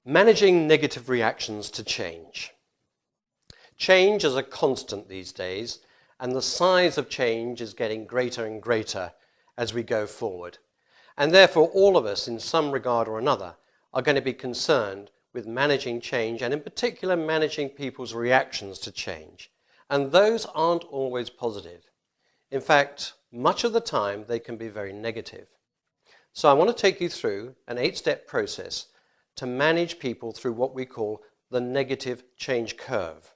Managing negative reactions to change. Change is a constant these days, and the size of change is getting greater and greater as we go forward. And therefore, all of us, in some regard or another, are going to be concerned with managing change, and in particular, managing people's reactions to change. And those aren't always positive. In fact, much of the time, they can be very negative. So I want to take you through an 8-step process to manage people through what we call the negative change curve.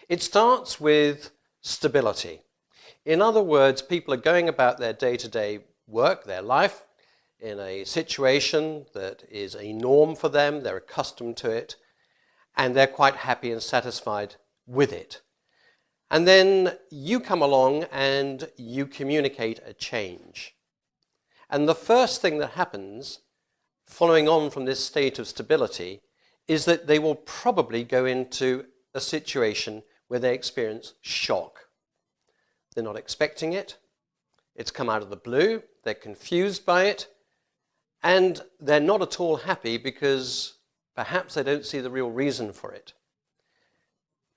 It starts with stability. In other words, people are going about their day-to-day work, their life, in a situation that is a norm for them, they're accustomed to it, and they're quite happy and satisfied with it. And then you come along and you communicate a change. And the first thing that happens, following on from this state of stability, is that they will probably go into a situation where they experience shock. They're not expecting it. It's come out of the blue. They're confused by it. And they're not at all happy because perhaps they don't see the real reason for it.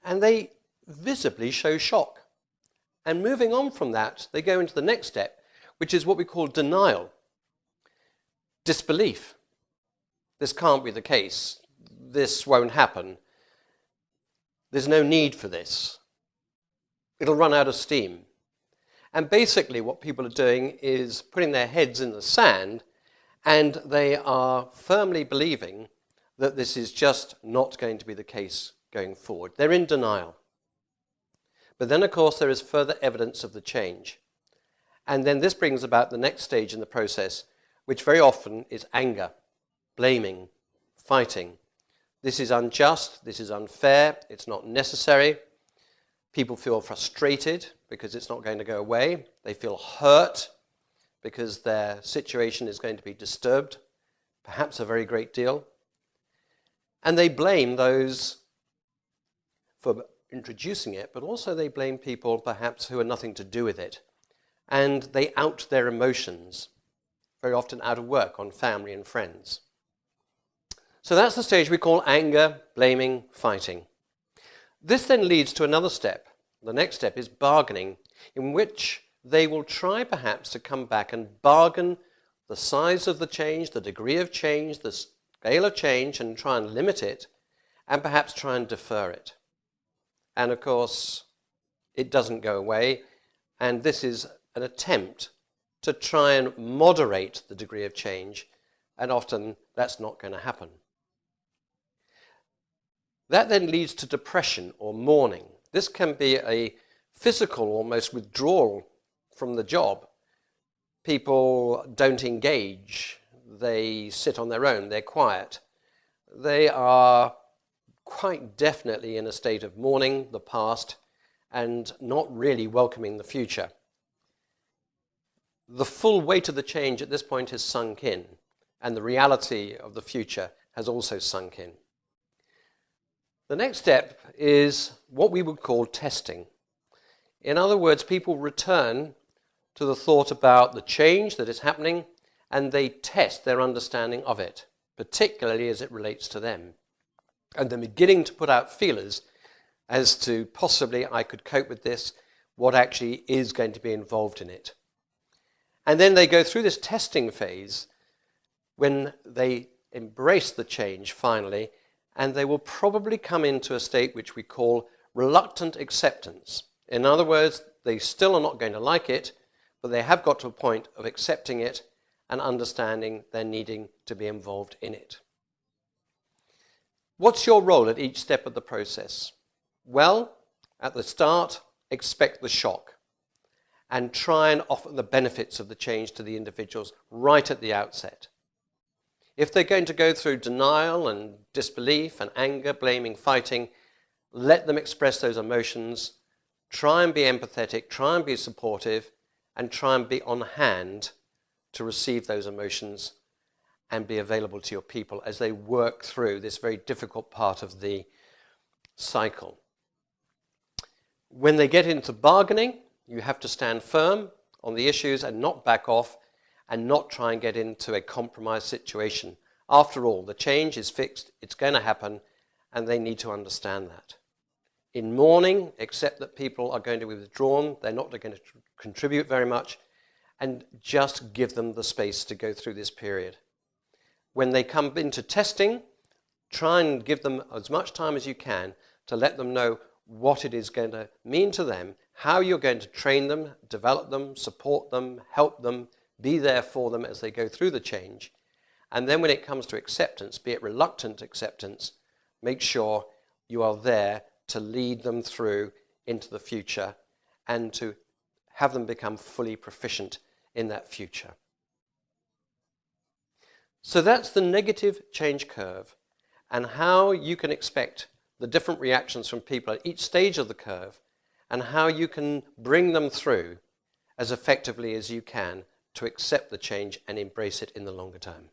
And they visibly show shock. And moving on from that, they go into the next step, which is what we call denial. Disbelief. This can't be the case. This won't happen. There's no need for this. It'll run out of steam. And basically what people are doing is putting their heads in the sand, and they are firmly believing that this is just not going to be the case going forward. They're in denial. But then, of course, there is further evidence of the change. And then this brings about the next stage in the process, which very often is anger, blaming, fighting. This is unjust, this is unfair, it's not necessary. People feel frustrated because it's not going to go away. They feel hurt because their situation is going to be disturbed, perhaps a very great deal. And they blame those for introducing it, but also they blame people perhaps who are nothing to do with it. And they out their emotions, very often out of work, on family and friends. So that's the stage we call anger, blaming, fighting. This then leads to another step. The next step is bargaining, in which they will try perhaps to come back and bargain the size of the change, the degree of change, the scale of change, and try and limit it, and perhaps try and defer it. And of course, it doesn't go away, and this is an attempt to try and moderate the degree of change, and often that's not going to happen. That then leads to depression or mourning. This can be a physical, almost, withdrawal from the job. People don't engage. They sit on their own. They're quiet. They are quite definitely in a state of mourning the past and not really welcoming the future. The full weight of the change at this point has sunk in, and the reality of the future has also sunk in. The next step is what we would call testing. In other words, people return to the thought about the change that is happening, and they test their understanding of it, particularly as it relates to them. And they're beginning to put out feelers as to possibly I could cope with this, what actually is going to be involved in it. And then they go through this testing phase when they embrace the change finally, and they will probably come into a state which we call reluctant acceptance. In other words, they still are not going to like it, but they have got to a point of accepting it and understanding they're needing to be involved in it. What's your role at each step of the process? Well, at the start, expect the shock and try and offer the benefits of the change to the individuals right at the outset. If they're going to go through denial and disbelief and anger, blaming, fighting, let them express those emotions. Try and be empathetic, try and be supportive, and try and be on hand to receive those emotions and be available to your people as they work through this very difficult part of the cycle. When they get into bargaining, you have to stand firm on the issues and not back off and not try and get into a compromised situation. After all, the change is fixed, it's going to happen, and they need to understand that. In mourning, accept that people are going to be withdrawn, they're not going to contribute very much, and just give them the space to go through this period. When they come into testing, try and give them as much time as you can to let them know what it is going to mean to them, how you're going to train them, develop them, support them, help them, be there for them as they go through the change. And then when it comes to acceptance, be it reluctant acceptance, make sure you are there to lead them through into the future and to have them become fully proficient in that future. So that's the negative change curve and how you can expect the different reactions from people at each stage of the curve and how you can bring them through as effectively as you can to accept the change and embrace it in the longer term.